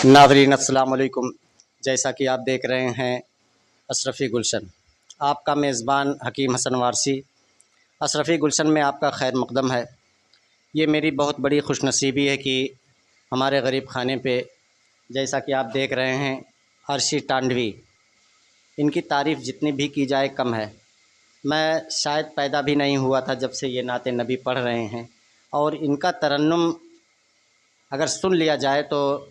ناظرین السلام علیکم۔ جیسا کہ آپ دیکھ رہے ہیں اشرفی گلشن، آپ کا میزبان حکیم حسن وارثی۔ اشرفی گلشن میں آپ کا خیر مقدم ہے۔ یہ میری بہت بڑی خوش نصیبی ہے کہ ہمارے غریب خانے پہ جیسا کہ آپ دیکھ رہے ہیں عرشی ٹانڈوی، ان کی تعریف جتنی بھی کی جائے کم ہے۔ میں شاید پیدا بھی نہیں ہوا تھا جب سے یہ نعت نبی پڑھ رہے ہیں، اور ان کا ترنم اگر سن لیا جائے تو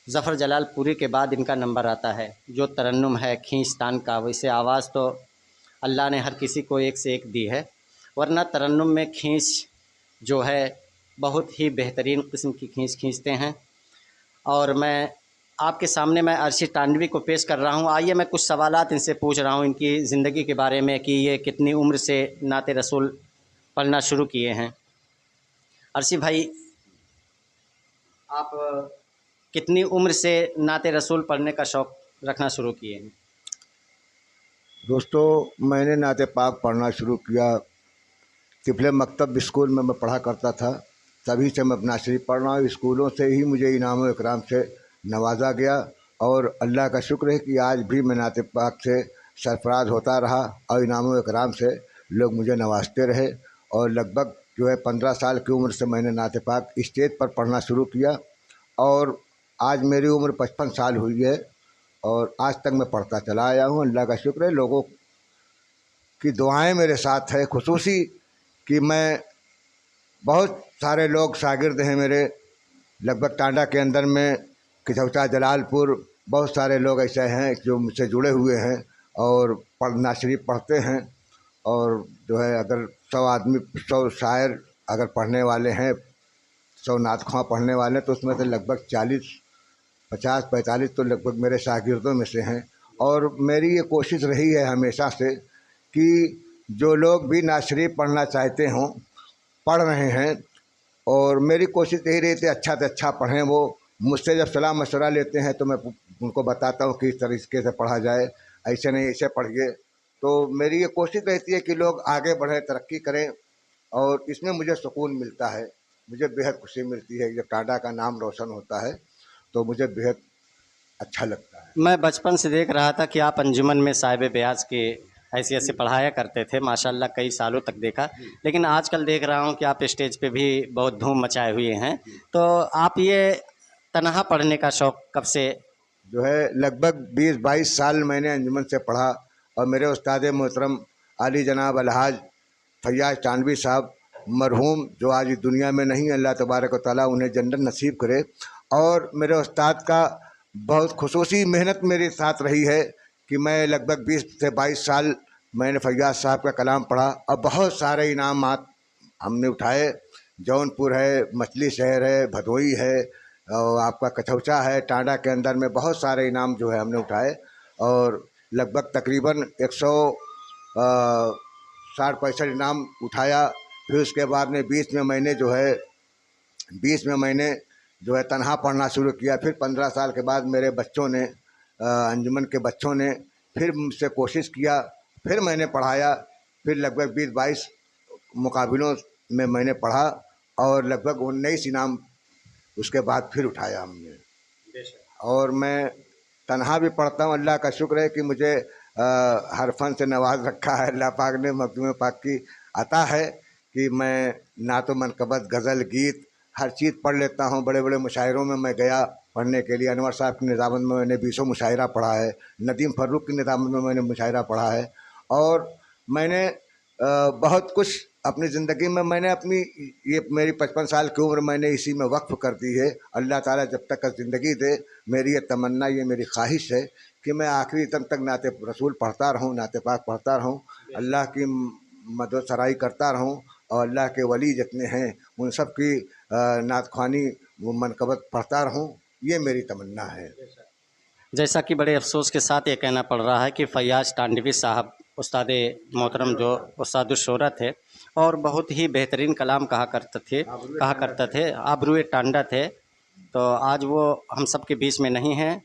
ظفر جلال پوری کے بعد ان کا نمبر آتا ہے۔ جو ترنم ہے کھینچتان کا، ویسے آواز تو اللہ نے ہر کسی کو ایک سے ایک دی ہے، ورنہ ترنم میں کھینچ جو ہے بہت ہی بہترین قسم کی کھینچ کھینچتے ہیں۔ اور میں آپ کے سامنے میں عرشی ٹانڈوی کو پیش کر رہا ہوں۔ آئیے میں کچھ سوالات ان سے پوچھ رہا ہوں ان کی زندگی کے بارے میں، کہ یہ کتنی عمر سے نعت رسول پڑھنا شروع کیے ہیں۔ عرشی بھائی، آپ کتنی عمر سے نعت رسول پڑھنے کا شوق رکھنا شروع کیے ہیں؟ دوستو، میں نے نعت پاک پڑھنا شروع کیا طفل مکتب اسکول میں پڑھا کرتا تھا، تبھی سے میں اپنا شریف پڑھ رہا ہوں۔ اسکولوں سے ہی مجھے انعام و اکرام سے نوازا گیا، اور اللہ کا شکر ہے کہ آج بھی میں نعت پاک سے سرفراز ہوتا رہا، اور انعام و اکرام سے لوگ مجھے نوازتے رہے۔ اور لگ بھگ 15 سال کی عمر سے میں نے نعت پاک اسٹیج پر پڑھنا شروع کیا، اور آج میری عمر 55 سال ہوئی ہے، اور آج تک میں پڑھتا چلا آیا ہوں۔ اللہ کا شکر ہے، لوگوں کی دعائیں میرے ساتھ ہے، خصوصی کہ میں بہت سارے لوگ شاگرد ہیں میرے، لگ بھگ ٹانڈا کے اندر میں کچھوچا جلال پور بہت سارے لوگ ایسے ہیں جو مجھ سے جڑے ہوئے ہیں اور پڑھنا شریف پڑھتے ہیں۔ اور اگر 100 آدمی 100 شاعر اگر پڑھنے والے ہیں، 100 نعت خواں پڑھنے والے ہیں، تو اس میں سے لگ بھگ 40-50-45 تو لگ بھگ میرے شاگردوں میں سے ہیں۔ اور میری یہ کوشش رہی ہے ہمیشہ سے کہ جو لوگ بھی نعت شریف پڑھنا چاہتے ہوں، پڑھ رہے ہیں، اور میری کوشش یہی رہتی ہے اچھا سے اچھا پڑھیں۔ وہ مجھ سے جب صلاح مشورہ لیتے ہیں تو میں ان کو بتاتا ہوں کہ اس طریقے سے پڑھا جائے، ایسے نہیں ایسے پڑھیے۔ تو میری یہ کوشش رہتی ہے کہ لوگ آگے بڑھیں، ترقی کریں، اور اس میں مجھے سکون ملتا ہے، مجھے بےحد خوشی ملتی ہے۔ جب ٹانڈا کا نام روشن ہوتا ہے تو مجھے بےحد اچھا لگتا ہے۔ میں بچپن سے دیکھ رہا تھا کہ آپ انجمن میں صاحب بیاض کی حیثیت سے پڑھایا کرتے تھے، ماشاءاللہ کئی سالوں تک دیکھا، لیکن آج کل دیکھ رہا ہوں کہ آپ اسٹیج پہ بھی بہت دھوم مچائے ہوئے ہیں۔ تو آپ یہ تنہا پڑھنے کا شوق کب سے؟ لگ بھگ 20-22 سال میں نے انجمن سے پڑھا، اور میرے استاد محترم عالی جناب الحاج فیاض ٹانڈوی صاحب مرحوم، جو آج اس دنیا میں نہیں، اللہ تبارک و تعالیٰ انہیں جنت نصیب کرے۔ اور میرے استاد کا بہت خصوصی محنت میرے ساتھ رہی ہے کہ میں لگ بھگ 20 سے 22 سال میں نے فیاض صاحب کا کلام پڑھا، اور بہت سارے انعامات ہم نے اٹھائے۔ جون پور ہے، مچھلی شہر ہے، بھدوئی ہے، اور آپ کا کچھوچا ہے، ٹانڈا کے اندر میں بہت سارے انعام ہم نے اٹھائے، اور لگ بھگ تقریباً 160-65 انعام اٹھایا۔ پھر اس کے بعد میں 20 میں میں نے تنہا پڑھنا شروع کیا۔ پھر 15 سال کے بعد میرے بچوں نے، انجمن کے بچوں نے پھر مجھ سے کوشش کیا، پھر میں نے پڑھایا۔ پھر لگ بھگ 20-22 مقابلوں میں نے پڑھا، اور لگ بھگ 19 انعام اس کے بعد پھر اٹھایا ہم نے۔ اور میں تنہا بھی پڑھتا ہوں، اللہ کا شکر ہے کہ مجھے ہر فن سے نواز رکھا ہے اللہ پاک نے۔ مخدوم پاک کی عطا ہے کہ میں نعت و منقبت، غزل، گیت ہر چیز پڑھ لیتا ہوں۔ بڑے بڑے مشاعروں میں گیا پڑھنے کے لیے۔ انور صاحب کی نظامت میں نے 20 مشاعرہ پڑھا ہے، ندیم فروخ کی نظامت میں نے مشاعرہ پڑھا ہے، اور میں نے بہت کچھ اپنی زندگی میں نے یہ میری 55 سال کی عمر میں نے اسی میں وقف کر دی ہے۔ اللہ تعالیٰ جب تک زندگی دے، میری یہ تمنا، یہ میری خواہش ہے کہ میں آخری دم تک نعت رسول پڑھتا رہوں، نعت پاک پڑھتا رہوں، اللہ کی مدد و سرائی کرتا رہوں، اور اللہ کے ولی جتنے ہیں ان سب کی نعت خوانی منقبت پڑھتا رہوں، یہ میری تمنا ہے۔ جیسا کہ بڑے افسوس کے ساتھ یہ کہنا پڑ رہا ہے کہ فیاض ٹانڈوی صاحب استاد محترم جو استاد الشہرت تھے، اور بہت ہی بہترین کلام کہا کرتے تھے، آبروئے ٹانڈا تھے، تو آج وہ ہم سب کے بیچ میں نہیں ہیں،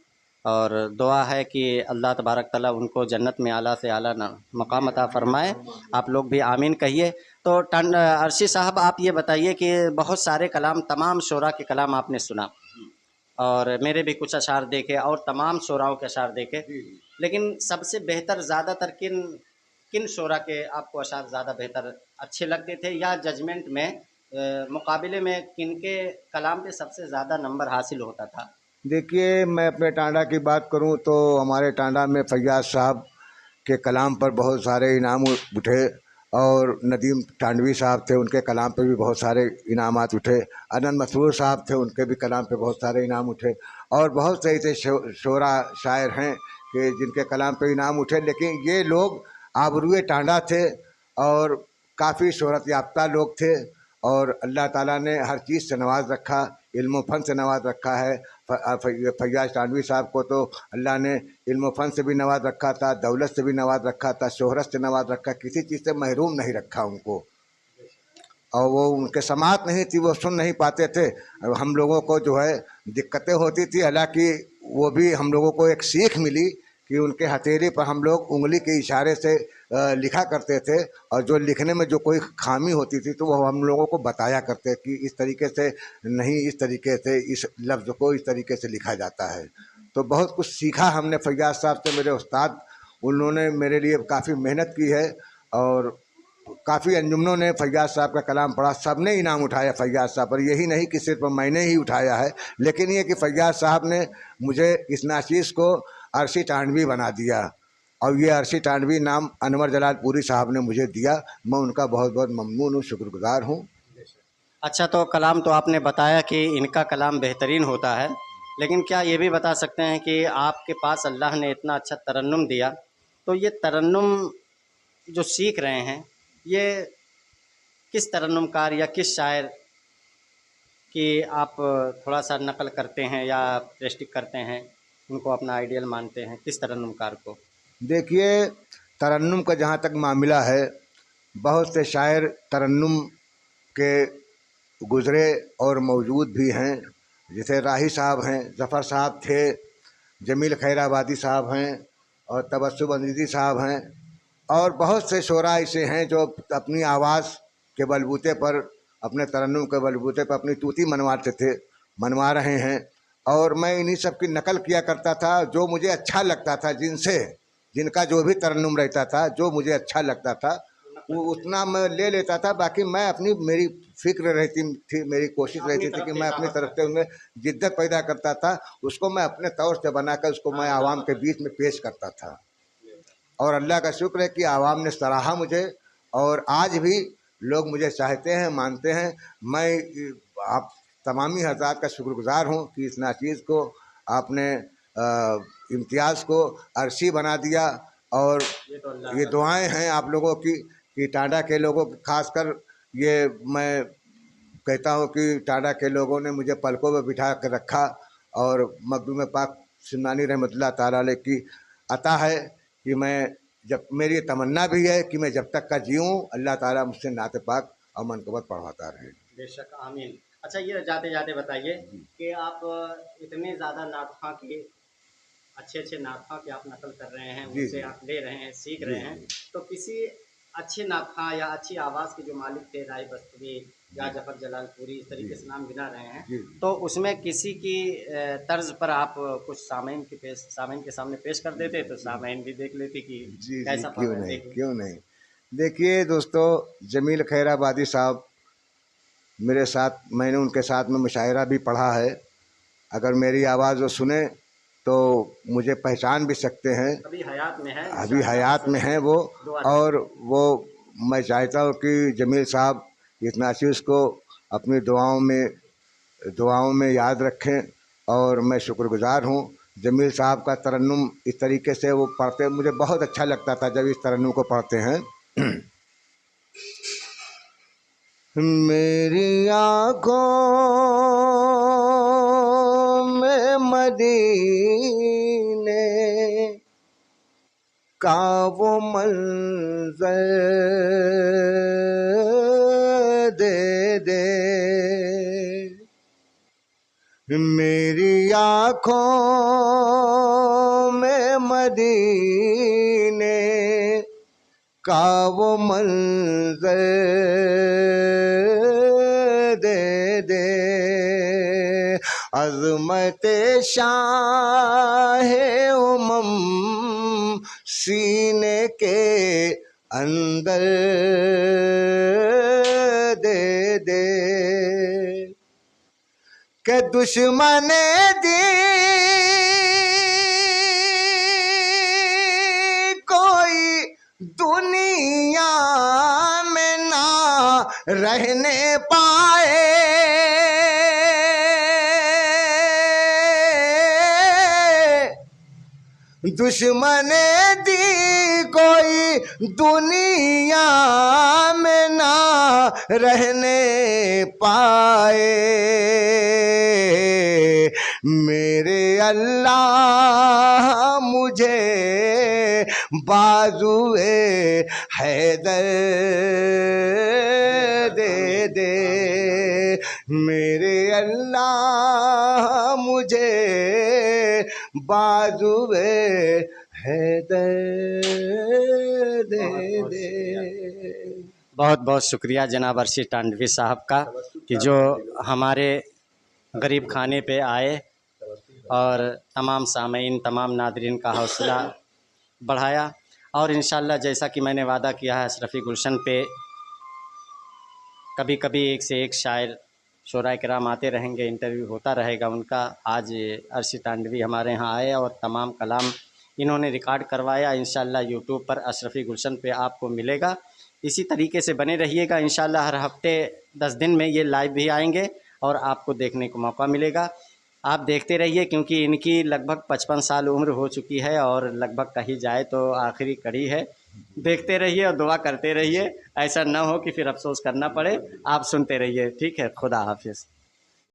اور دعا ہے کہ اللہ تبارک تعالیٰ ان کو جنت میں اعلیٰ سے اعلیٰ مقام عطا فرمائے۔ آپ لوگ بھی آمین کہیے۔ تو عرشی صاحب، آپ یہ بتائیے کہ بہت سارے کلام، تمام شعراء کے کلام آپ نے سنا، اور میرے بھی کچھ اشعار دیکھے اور تمام شعراؤں کے اشعار دیکھے، لیکن سب سے بہتر زیادہ تر کن شعراء کے آپ کو اشعار زیادہ بہتر اچھے لگتے تھے، یا ججمنٹ میں مقابلے میں کن کے کلام پہ سب سے زیادہ نمبر حاصل ہوتا تھا؟ دیکھیے، میں اپنے ٹانڈا کی بات کروں تو ہمارے ٹانڈا میں فیاض صاحب کے کلام پر بہت سارے انعام اٹھے، اور ندیم ٹانڈوی صاحب تھے، ان کے کلام پہ بھی بہت سارے انعامات اٹھے۔ انند مسرور صاحب تھے، ان کے بھی کلام پہ بہت سارے انعام اٹھے، اور بہت سے ایسے شعراء شاعر ہیں کہ جن کے کلام پہ انعام اٹھے، لیکن یہ لوگ آبروئے ٹانڈا تھے اور کافی شہرت یافتہ لوگ تھے، اور اللہ تعالیٰ نے ہر چیز سے نواز رکھا، علم و فن سے نواز رکھا ہے۔ فیاض ٹانڈوی صاحب کو تو اللہ نے علم و فن سے بھی نواز رکھا تھا، دولت سے بھی نواز رکھا تھا، شہرت سے نواز رکھا، کسی چیز سے محروم نہیں رکھا ان کو، اور وہ ان کے سماعت نہیں تھی، وہ سن نہیں پاتے تھے۔ ہم لوگوں کو جو ہے دقتیں ہوتی تھی، حالانکہ وہ بھی ہم لوگوں کو ایک سیکھ ملی کہ ان کے ہتھیلی پر ہم لوگ انگلی کے اشارے سے لکھا کرتے تھے، اور جو لکھنے میں جو کوئی خامی ہوتی تھی تو وہ ہم لوگوں کو بتایا کرتے کہ اس طریقے سے نہیں، اس طریقے سے اس لفظ کو اس طریقے سے لکھا جاتا ہے۔ تو بہت کچھ سیکھا ہم نے فیاض صاحب سے، میرے استاد، انہوں نے میرے لیے کافی محنت کی ہے، اور کافی انجمنوں نے فیاض صاحب کا کلام پڑھا، سب نے انعام اٹھایا فیاض صاحب پر، یہی نہیں کہ صرف میں نے ہی اٹھایا ہے، لیکن یہ کہ فیاض صاحب نے مجھے اس ناچیز کو عرشی ٹانڈوی بنا دیا، اور یہ عرشی ٹانڈوی نام انور جلال پوری صاحب نے مجھے دیا، میں ان کا بہت بہت ممنون ہوں، شکر گزار ہوں۔ اچھا، تو کلام تو آپ نے بتایا کہ ان کا کلام بہترین ہوتا ہے، لیکن کیا یہ بھی بتا سکتے ہیں کہ آپ کے پاس اللہ نے اتنا اچھا ترنم دیا، تو یہ ترنم جو سیکھ رہے ہیں، یہ کس ترنم کار یا کس شاعر کی آپ تھوڑا سا نقل کرتے ہیں یا پریسٹک کرتے ہیں، ان کو اپنا آئیڈیل مانتے ہیں، کس ترنم کار کو؟ دیکھیے، ترنم کا جہاں تک معاملہ ہے، بہت سے شاعر ترنم کے گزرے اور موجود بھی ہیں، جیسے راہی صاحب ہیں، ظفر صاحب تھے، جمیل خیر آبادی صاحب ہیں، اور تبسم عزیزی صاحب ہیں، اور بہت سے شعراء ایسے ہیں جو اپنی آواز کے بلبوتے پر، اپنے ترنم کے بلبوتے پر اپنی طوطی منواتے تھے، منوا رہے ہیں، اور میں انہی سب کی نقل کیا کرتا تھا، جو مجھے اچھا لگتا تھا، جن کا جو بھی ترنم رہتا تھا، جو مجھے اچھا لگتا تھا وہ اتنا میں لے لیتا تھا، باقی میں میری فکر رہتی تھی، میری کوشش رہتی تھی کہ میں اپنی طرف سے ان میں جدت پیدا کرتا تھا، اس کو میں اپنے طور سے بنا کر اس کو میں عوام کے بیچ میں پیش کرتا تھا، اور اللہ کا شکر ہے کہ عوام نے سراہا مجھے، اور آج بھی لوگ مجھے چاہتے ہیں، مانتے ہیں۔ میں آپ تمامی حضرات کا شکر گزار ہوں کہ اس ناچیز کو آپ نے امتیاز کو عرشی بنا دیا، اور یہ دعائیں ہیں آپ لوگوں کی کہ ٹانڈا کے لوگوں کی، خاص کر یہ میں کہتا ہوں کہ ٹانڈا کے لوگوں نے مجھے پلکوں میں بٹھا کر رکھا، اور مخدوم پاک سمنانی رحمۃ اللہ تعالیٰ علیہ کی عطا ہے کہ میں جب، میری تمنا بھی ہے کہ میں جب تک کا جیوں اللہ تعالیٰ مجھ سے نعت پاک اور منقبت پڑھواتا رہے۔ بے شک، آمین۔ اچھا، یہ جاتے جاتے بتائیے کہ آپ اتنے زیادہ نعت خواں کی، اچھے نعت خواں کی آپ نقل کر رہے ہیں، ان سے آپ لے رہے ہیں، سیکھ رہے ہیں، تو کسی اچھے نعت خواں یا اچھی آواز کے جو مالک تھے، رائی بستوی یا ظفر جلال پوری، اس طریقے سے نام گنا رہے ہیں، تو اس میں کسی کی طرز پر آپ کچھ سامعین کے سامنے پیش کر دیتے تو سامعین بھی دیکھ لیتے کہ کیسا پڑھ رہے ہیں۔ کیوں نہیں۔ دیکھیے دوستو، جمیل خیر آبادی صاحب میرے ساتھ، میں نے ان کے ساتھ میں مشاعرہ بھی پڑھا ہے، اگر میری آواز وہ سنیں تو مجھے پہچان بھی سکتے ہیں، ابھی حیات میں ہے، ابھی حیات میں ہیں وہ، اور وہ میں چاہتا ہوں کہ جمیل صاحب اس ناچیز کو اپنی دعاؤں میں یاد رکھیں، اور میں شکر گزار ہوں۔ جمیل صاحب کا ترنم اس طریقے سے وہ پڑھتے، مجھے بہت اچھا لگتا تھا جب اس ترنم کو پڑھتے ہیں۔ میری آنکھوں میں مدینے کا وہ منظر دے دے، میری آنکھوں میں مدینے کا وہ منظر دے دے، عظمت شاہ امم سینے کے اندر دے دے کہ دشمن دین کوئی دنیا میں نہ رہنے پائے دشمن دی کوئی دنیا میں نہ رہنے پائے میرے اللہ مجھے بازوئے حیدر دے دے میرے اللہ مجھے بازوئے حیدر دے دے۔ بہت بہت شکریہ جناب ارشد ٹانڈوی صاحب کا کہ جو ہمارے غریب خانے پہ آئے اور تمام سامعین تمام ناظرین کا حوصلہ بڑھایا، اور انشاءاللہ جیسا کہ میں نے وعدہ کیا ہے اشرفی گلشن پہ کبھی کبھی ایک سے ایک شاعر شعراء کرام آتے رہیں گے، انٹرویو ہوتا رہے گا ان کا۔ آج ارشد ٹانڈوی ہمارے ہاں آئے اور تمام کلام انہوں نے ریکارڈ کروایا، انشاءاللہ یوٹیوب پر اشرفی گلشن پہ آپ کو ملے گا۔ اسی طریقے سے بنے رہیے گا، انشاءاللہ ہر ہفتے 10 دن میں یہ لائیو بھی آئیں گے اور آپ کو دیکھنے کو موقع ملے گا۔ آپ دیکھتے رہیے کیونکہ ان کی لگ بھگ 55 سال عمر ہو چکی ہے اور لگ بھگ کہی جائے تو آخری کڑی ہے۔ دیکھتے رہیے اور دعا کرتے رہیے، ایسا نہ ہو کہ پھر افسوس کرنا پڑے۔ آپ سنتے رہیے، ٹھیک ہے؟ خدا حافظ۔